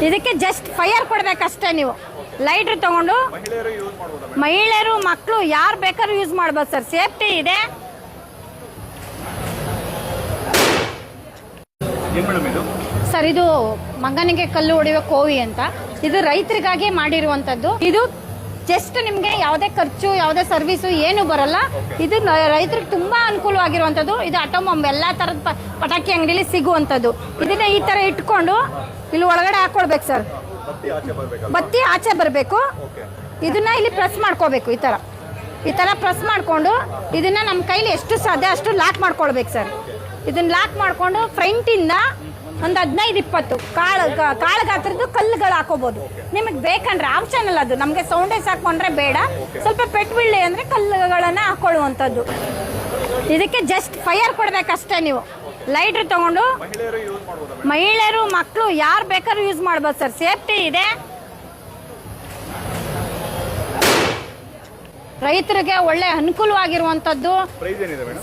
ಇದಕ್ಕೆ just fire ಕೊಡ್ಬೇಕಷ್ಟೇ ನೀವು. Lighter ತಗೊಂಡು ಮಹಿಳೆಯರು ಮಕ್ಕಳು ಯಾರು ಬೇಕಾದ್ರೂ ಯೂಸ್ ಮಾಡ್ಬೋದು ಸರ್. ಸೇಫ್ಟಿ ಇದೆ. ಸರ್ ಇದು ಮಗನಿಗೆ ಕಲ್ಲು ಹೊಡೆಯುವ ಕೋವಿ ಅಂತ. ಇದು ರೈತರಿಗಾಗಿ ಮಾಡಿರುವಂತದ್ದು. ಇದು ಜಸ್ಟ್ ನಿಮ್ಗೆ ಯಾವುದೇ ಖರ್ಚು ಯಾವುದೇ ಸರ್ವಿಸು ಏನು ಬರಲ್ಲ. ಇದು ರೈತರಿಗೆ ತುಂಬಾ ಅನುಕೂಲವಾಗಿರುವಂತದ್ದು. ಇದು ಆಟೋಮಾಮ್ ಎಲ್ಲಾ ತರದ ಪಟಾಕಿ ಅಂಗಡಿಲಿ ಸಿಗುವಂತದ್ದು. ಇದನ್ನ ಈ ತರ ಇಟ್ಕೊಂಡು ಇಲ್ಲಿ ಒಳಗಡೆ ಹಾಕೊಳ್ಬೇಕು ಸರ್. ಬತ್ತಿ ಆಚೆ ಬರಬೇಕು. ಇದನ್ನ ಇಲ್ಲಿ ಪ್ರೆಸ್ ಮಾಡ್ಕೋಬೇಕು. ಈ ತರ ಪ್ರೆಸ್ ಮಾಡ್ಕೊಂಡು ಇದನ್ನ ನಮ್ಮ ಕೈಲಿ ಎಷ್ಟು ಸಾಧ್ಯ ಅಷ್ಟು ಲಾಕ್ ಮಾಡ್ಕೊಳ್ಬೇಕು ಸರ್. ಇದನ್ನ ಲಾಕ್ ಮಾಡ್ಕೊಂಡು ಫ್ರಂಟ್ ಇಂದ ಒಂದು 15-20 ಕಾಳು ಗಾತ್ರದ್ದು ಕಲ್ಲುಗಳು ಹಾಕೋಬಹುದು. ನಿಮಗೆ ಬೇಕಂದ್ರೆ ಆಪ್ಷನ್ ಅಲ್ಲ, ಅದು ನಮಗೆ ಸೌಂಡೇ ಸಾಕೊಂಡ್ರೆ ಬೇಡ. ಸ್ವಲ್ಪ ಪೆಟ್ಟು ಬೀಳಿ ಅಂದ್ರೆ ಕಲ್ಲುಗಳನ್ನ ಹಾಕೊಳ್ಳುವಂಥದ್ದು. ಇದಕ್ಕೆ ಜಸ್ಟ್ ಫೈರ್ ಕೊಡ್ಬೇಕಷ್ಟೇ ನೀವು. ಲೈಟ್ರ್ ತಗೊಂಡು ಮಹಿಳೆಯರು ಮಕ್ಕಳು ಯಾರು ಬೇಕಾದ್ರೂ ಯೂಸ್ ಮಾಡ್ಬೋದು ಸರ್. ಸೇಫ್ಟಿ ಇದೆ. ರೈತರಿಗೆ ಒಳ್ಳೆ ಅನುಕೂಲವಾಗಿರುವಂತದ್ದು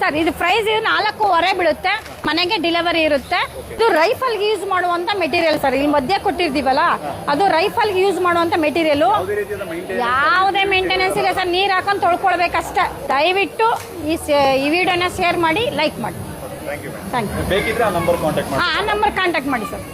ಸರ್. ಇದು ಪ್ರೈಸ್ 4.5 ಬೀಳುತ್ತೆ. ಮನೆಗೆ ಡೆಲಿವರಿ ಇರುತ್ತೆ. ಇದು ರೈಫಲ್ಗೆ ಯೂಸ್ ಮಾಡುವಂತ ಮೆಟೀರಿಯಲ್ ಸರ್. ಈ ಮಧ್ಯೆ ಕೊಟ್ಟಿರ್ತೀವಲ್ಲ ಅದು ರೈಫಲ್ಗೆ ಯೂಸ್ ಮಾಡುವಂತ ಮೆಟೀರಿಯಲ್. ಯಾವುದೇ ಮೇಂಟೆನೆನ್ಸ್ ಇಲ್ಲ ಸರ್. ನೀರ್ ಹಾಕೊಂಡು ತೊಳ್ಕೊಳ್ಬೇಕಷ್ಟೇ. ದಯವಿಟ್ಟು ಈ ವಿಡಿಯೋನ ಶೇರ್ ಮಾಡಿ, ಲೈಕ್ ಮಾಡಿ. Thank you. ಆ ನಂಬರ್ ಕಾಂಟ್ಯಾಕ್ಟ್ ಮಾಡಿ ಸರ್.